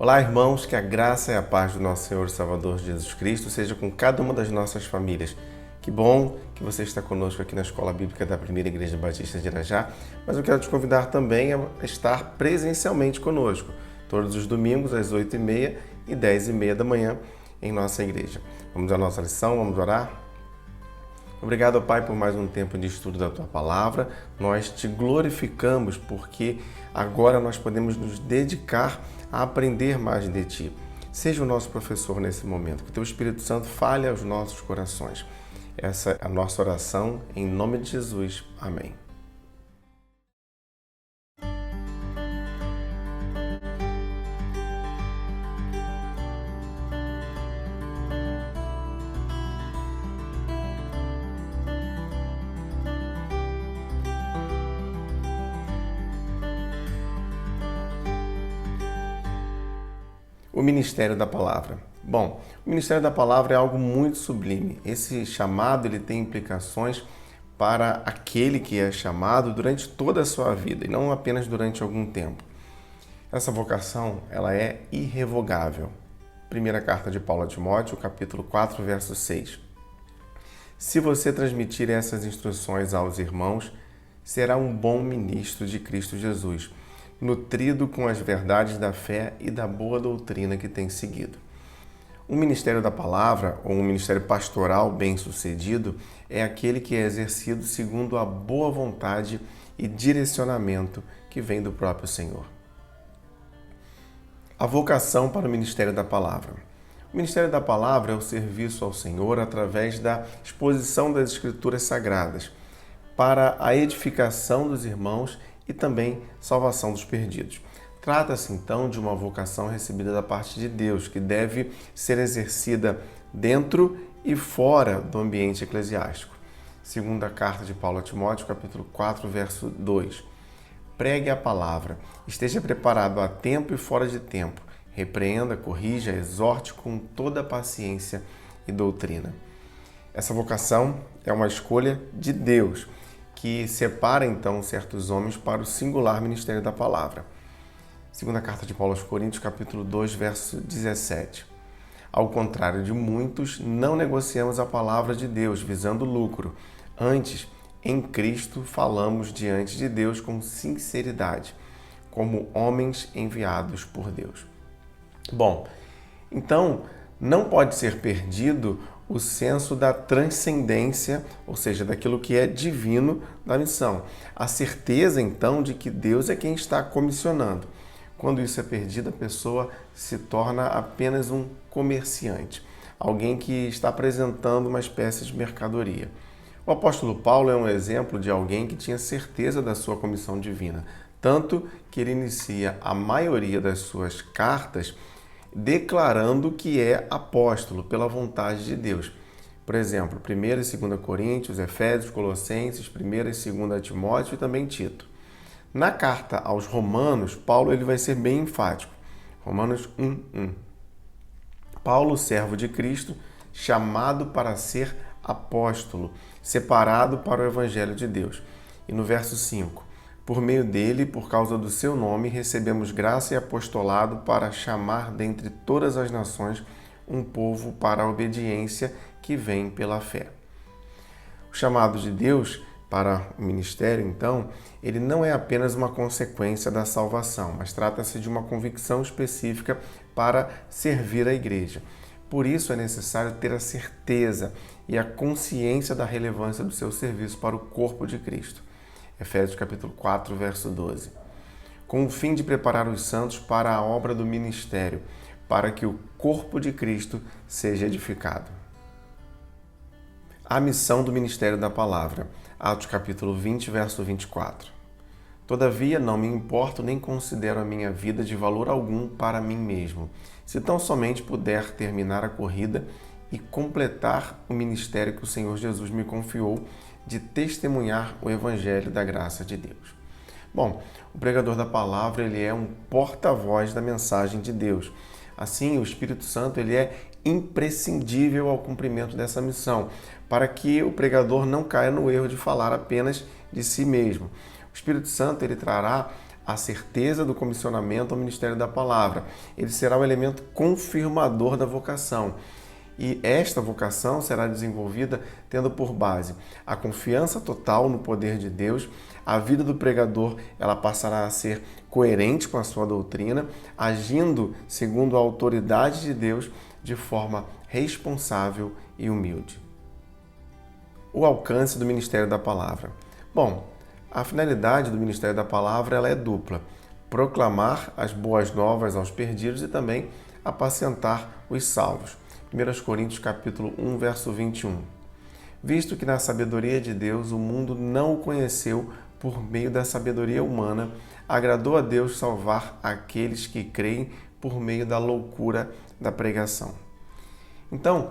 Olá, irmãos, que a graça e a paz do nosso Senhor e Salvador Jesus Cristo seja com cada uma das nossas famílias. Que bom que você está conosco aqui na Escola Bíblica da Primeira Igreja Batista de Irajá, mas eu quero te convidar também a estar presencialmente conosco, todos os domingos às 8h30 e 10h30 da manhã em nossa igreja. Vamos à nossa lição, vamos orar? Obrigado, Pai, por mais um tempo de estudo da Tua Palavra. Nós te glorificamos porque agora nós podemos nos dedicar a aprender mais de Ti. Seja o nosso professor nesse momento, que Teu Espírito Santo fale aos nossos corações. Essa é a nossa oração, em nome de Jesus. Amém. O Ministério da Palavra. Bom, o Ministério da Palavra é algo muito sublime. Esse chamado ele tem implicações para aquele que é chamado durante toda a sua vida e não apenas durante algum tempo. Essa vocação ela é irrevogável. Primeira carta de Paulo a Timóteo, capítulo 4, verso 6. Se você transmitir essas instruções aos irmãos, será um bom ministro de Cristo Jesus, nutrido com as verdades da fé e da boa doutrina que tem seguido. Um ministério da palavra, ou um ministério pastoral bem-sucedido, é aquele que é exercido segundo a boa vontade e direcionamento que vem do próprio Senhor. A vocação para o ministério da palavra. O ministério da palavra é o serviço ao Senhor através da exposição das Escrituras Sagradas, para a edificação dos irmãos e também salvação dos perdidos. Trata-se então de uma vocação recebida da parte de Deus, que deve ser exercida dentro e fora do ambiente eclesiástico. Segunda carta de Paulo a Timóteo, capítulo 4, verso 2. Pregue a palavra, esteja preparado a tempo e fora de tempo, repreenda, corrija, exorte com toda paciência e doutrina. Essa vocação é uma escolha de Deus, que separa então certos homens para o singular ministério da palavra. Segunda carta de Paulo aos Coríntios, capítulo 2, verso 17. Ao contrário de muitos, não negociamos a palavra de Deus visando lucro. Antes, em Cristo, falamos diante de Deus com sinceridade, como homens enviados por Deus. Bom, então não pode ser perdido o senso da transcendência, ou seja, daquilo que é divino da missão. A certeza, então, de que Deus é quem está comissionando. Quando isso é perdido, a pessoa se torna apenas um comerciante, alguém que está apresentando uma espécie de mercadoria. O apóstolo Paulo é um exemplo de alguém que tinha certeza da sua comissão divina, tanto que ele inicia a maioria das suas cartas declarando que é apóstolo pela vontade de Deus. Por exemplo, 1 e 2 Coríntios, Efésios, Colossenses, 1 e 2 Timóteo e também Tito. Na carta aos Romanos, Paulo ele vai ser bem enfático. Romanos 1:1. Paulo, servo de Cristo, chamado para ser apóstolo, separado para o evangelho de Deus. E no verso 5. Por meio dele, por causa do seu nome, recebemos graça e apostolado para chamar dentre todas as nações um povo para a obediência que vem pela fé. O chamado de Deus para o ministério, então, ele não é apenas uma consequência da salvação, mas trata-se de uma convicção específica para servir a igreja. Por isso é necessário ter a certeza e a consciência da relevância do seu serviço para o corpo de Cristo. Efésios capítulo 4, verso 12. Com o fim de preparar os santos para a obra do ministério, para que o corpo de Cristo seja edificado. A missão do ministério da palavra. Atos capítulo 20, verso 24. Todavia não me importo nem considero a minha vida de valor algum para mim mesmo, se tão somente puder terminar a corrida e completar o ministério que o Senhor Jesus me confiou de testemunhar o evangelho da graça de Deus. Bom, o pregador da palavra ele é um porta-voz da mensagem de Deus. Assim, o Espírito Santo ele é imprescindível ao cumprimento dessa missão, para que o pregador não caia no erro de falar apenas de si mesmo. O Espírito Santo ele trará a certeza do comissionamento ao ministério da palavra. Ele será o elemento confirmador da vocação. E esta vocação será desenvolvida tendo por base a confiança total no poder de Deus. A vida do pregador ela passará a ser coerente com a sua doutrina, agindo segundo a autoridade de Deus de forma responsável e humilde. O alcance do ministério da palavra. Bom, a finalidade do ministério da palavra ela é dupla: proclamar as boas novas aos perdidos e também apacentar os salvos. 1 Coríntios capítulo 1, verso 21. Visto que na sabedoria de Deus o mundo não o conheceu por meio da sabedoria humana, agradou a Deus salvar aqueles que creem por meio da loucura da pregação. Então,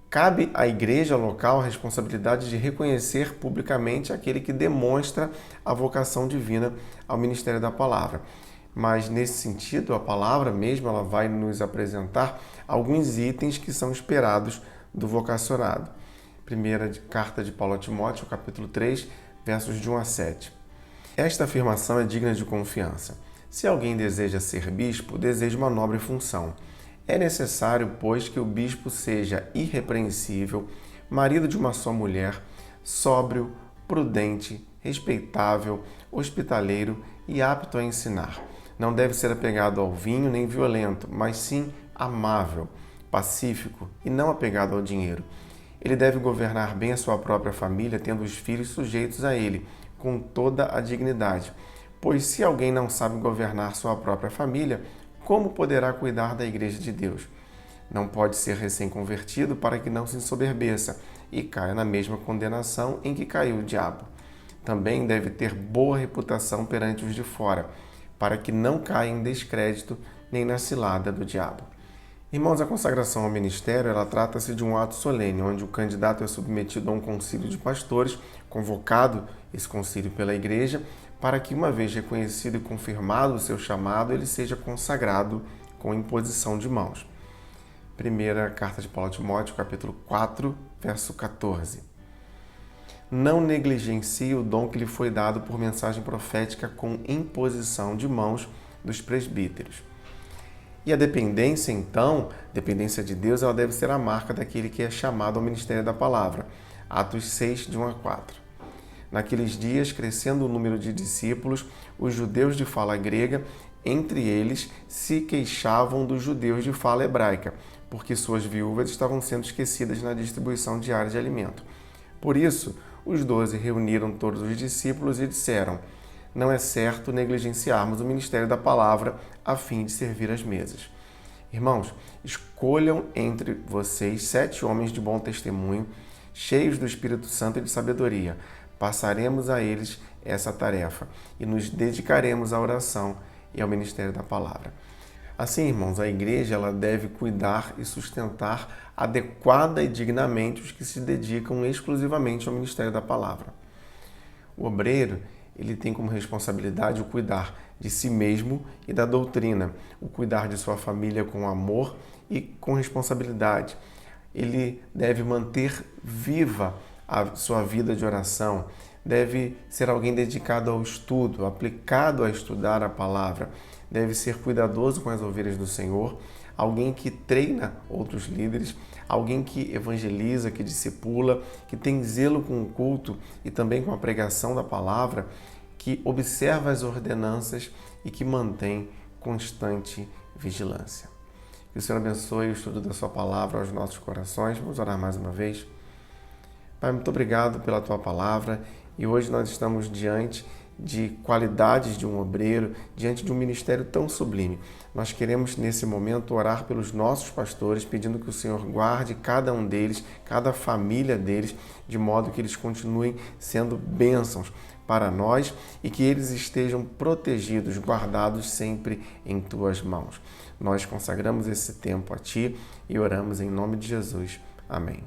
cabe à igreja local a responsabilidade de reconhecer publicamente aquele que demonstra a vocação divina ao ministério da palavra. Mas, nesse sentido, a palavra mesmo ela vai nos apresentar alguns itens que são esperados do vocacionado. Primeira carta de Paulo a Timóteo, capítulo 3, versos de 1 a 7. Esta afirmação é digna de confiança. Se alguém deseja ser bispo, deseja uma nobre função. É necessário, pois, que o bispo seja irrepreensível, marido de uma só mulher, sóbrio, prudente, respeitável, hospitaleiro e apto a ensinar. Não deve ser apegado ao vinho nem violento, mas sim amável, pacífico e não apegado ao dinheiro. Ele deve governar bem a sua própria família, tendo os filhos sujeitos a ele, com toda a dignidade. Pois se alguém não sabe governar sua própria família, como poderá cuidar da igreja de Deus? Não pode ser recém-convertido para que não se ensoberbeça e caia na mesma condenação em que caiu o diabo. Também deve ter boa reputação perante os de fora, para que não caia em descrédito nem na cilada do diabo. Irmãos, a consagração ao ministério, ela trata-se de um ato solene, onde o candidato é submetido a um concílio de pastores, convocado esse concílio pela igreja, para que, uma vez reconhecido e confirmado o seu chamado, ele seja consagrado com imposição de mãos. Primeira carta de Paulo a Timóteo, capítulo 4, verso 14. Não negligencie o dom que lhe foi dado por mensagem profética com imposição de mãos dos presbíteros. E a dependência, então, dependência de Deus, ela deve ser a marca daquele que é chamado ao ministério da palavra. Atos 6, de 1 a 4. Naqueles dias, crescendo o número de discípulos, os judeus de fala grega, entre eles, se queixavam dos judeus de fala hebraica, porque suas viúvas estavam sendo esquecidas na distribuição diária de alimento. Por isso, os 12 reuniram todos os discípulos e disseram: não é certo negligenciarmos o ministério da palavra a fim de servir às mesas. Irmãos, escolham entre vocês 7 homens de bom testemunho, cheios do Espírito Santo e de sabedoria. Passaremos a eles essa tarefa e nos dedicaremos à oração e ao ministério da palavra. Assim, irmãos, a igreja ela deve cuidar e sustentar adequada e dignamente os que se dedicam exclusivamente ao ministério da palavra. O obreiro, ele tem como responsabilidade o cuidar de si mesmo e da doutrina, o cuidar de sua família com amor e com responsabilidade. Ele deve manter viva a sua vida de oração, deve ser alguém dedicado ao estudo, aplicado a estudar a palavra, deve ser cuidadoso com as ovelhas do Senhor, alguém que treina outros líderes, alguém que evangeliza, que discipula, que tem zelo com o culto e também com a pregação da palavra, que observa as ordenanças e que mantém constante vigilância. Que o Senhor abençoe o estudo da sua palavra aos nossos corações. Vamos orar mais uma vez. Pai, muito obrigado pela tua palavra e hoje nós estamos diante de qualidades de um obreiro, diante de um ministério tão sublime. Nós queremos nesse momento orar pelos nossos pastores, pedindo que o Senhor guarde cada um deles, cada família deles, de modo que eles continuem sendo bênçãos para nós e que eles estejam protegidos, guardados sempre em tuas mãos. Nós consagramos esse tempo a ti e oramos em nome de Jesus. Amém.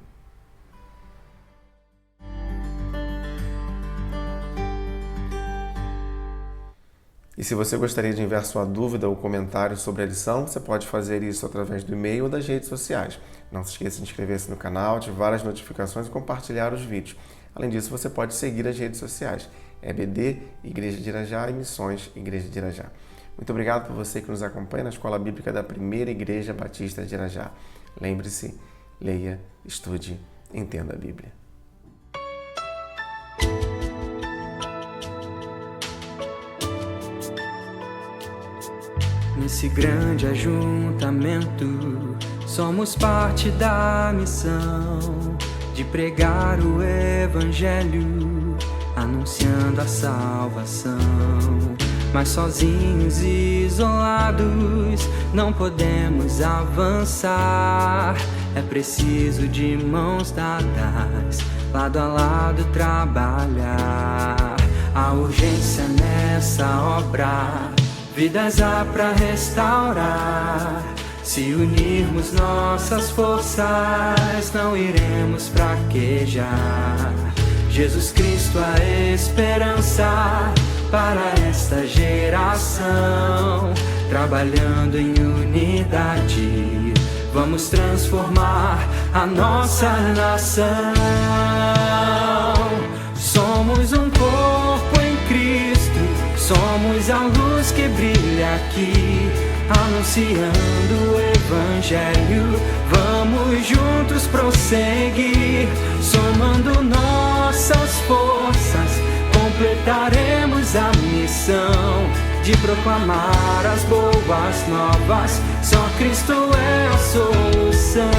E se você gostaria de enviar sua dúvida ou comentário sobre a lição, você pode fazer isso através do e-mail ou das redes sociais. Não se esqueça de inscrever-se no canal, ativar as notificações e compartilhar os vídeos. Além disso, você pode seguir as redes sociais. EBD, Igreja de Irajá, e Missões, Igreja de Irajá. Muito obrigado por você que nos acompanha na Escola Bíblica da Primeira Igreja Batista de Irajá. Lembre-se, leia, estude, entenda a Bíblia. Nesse grande ajuntamento, somos parte da missão de pregar o Evangelho, anunciando a salvação. Mas sozinhos e isolados não podemos avançar. É preciso de mãos dadas, lado a lado trabalhar. A urgência nessa obra, vidas há pra restaurar. Se unirmos nossas forças, não iremos fraquejar. Jesus Cristo, a esperança para esta geração. Trabalhando em unidade, vamos transformar a nossa nação. Somos um corpo em Cristo, somos a luz que brilha aqui, anunciando o Evangelho. Vamos juntos prosseguir, somando nossas forças, completaremos a missão de proclamar as boas novas. Só Cristo é a solução.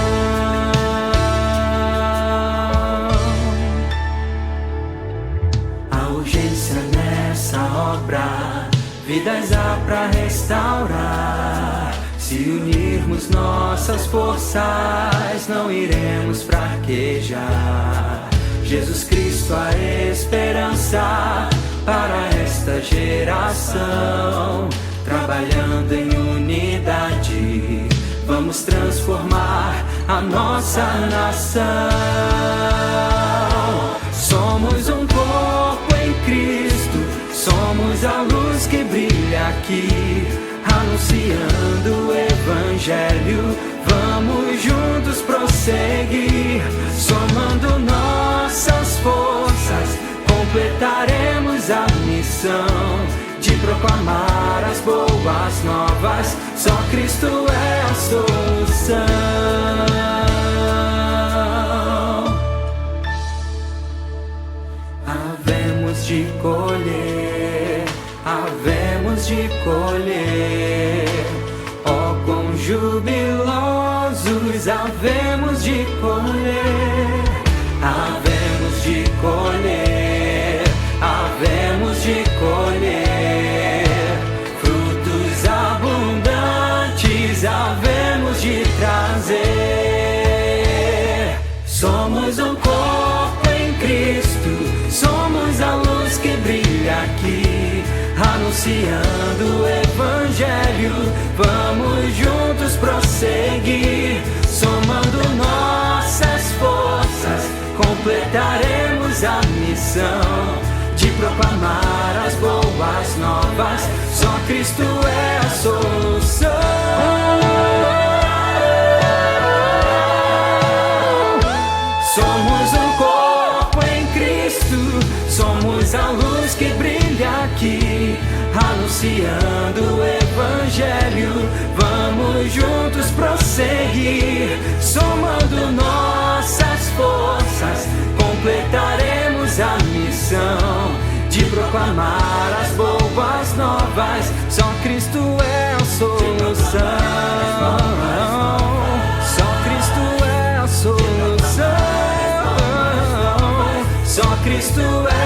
A urgência nessa obra, vidas há pra restaurar. Se unirmos nossas forças, não iremos fraquejar. Jesus Cristo, a esperança para esta geração. Trabalhando em unidade, vamos transformar a nossa nação. Somos um corpo em Cristo, somos a luz que brilha aqui, anunciando o Evangelho. Vamos juntos prosseguir, somando nossas forças, completaremos a missão de proclamar as boas novas. Só Cristo é a solução. Havemos de colher, havemos de colher. Ó, quão jubilosos havemos de colher, havemos de colher, havemos de colher. Frutos abundantes havemos de trazer. Somos um corpo em Cristo, somos a luz que brilha aqui, anunciando o Evangelho. Vamos juntos prosseguir, somando nossas forças, completaremos a missão de proclamar as boas novas. Só Cristo é a solução. Somos um corpo em Cristo, somos a luz que brilha aqui, anunciando o Evangelho. Vamos juntos prosseguir, somando nossas forças, completaremos a missão de proclamar as boas novas. Só Cristo é a solução. Só Cristo é a solução. Só Cristo é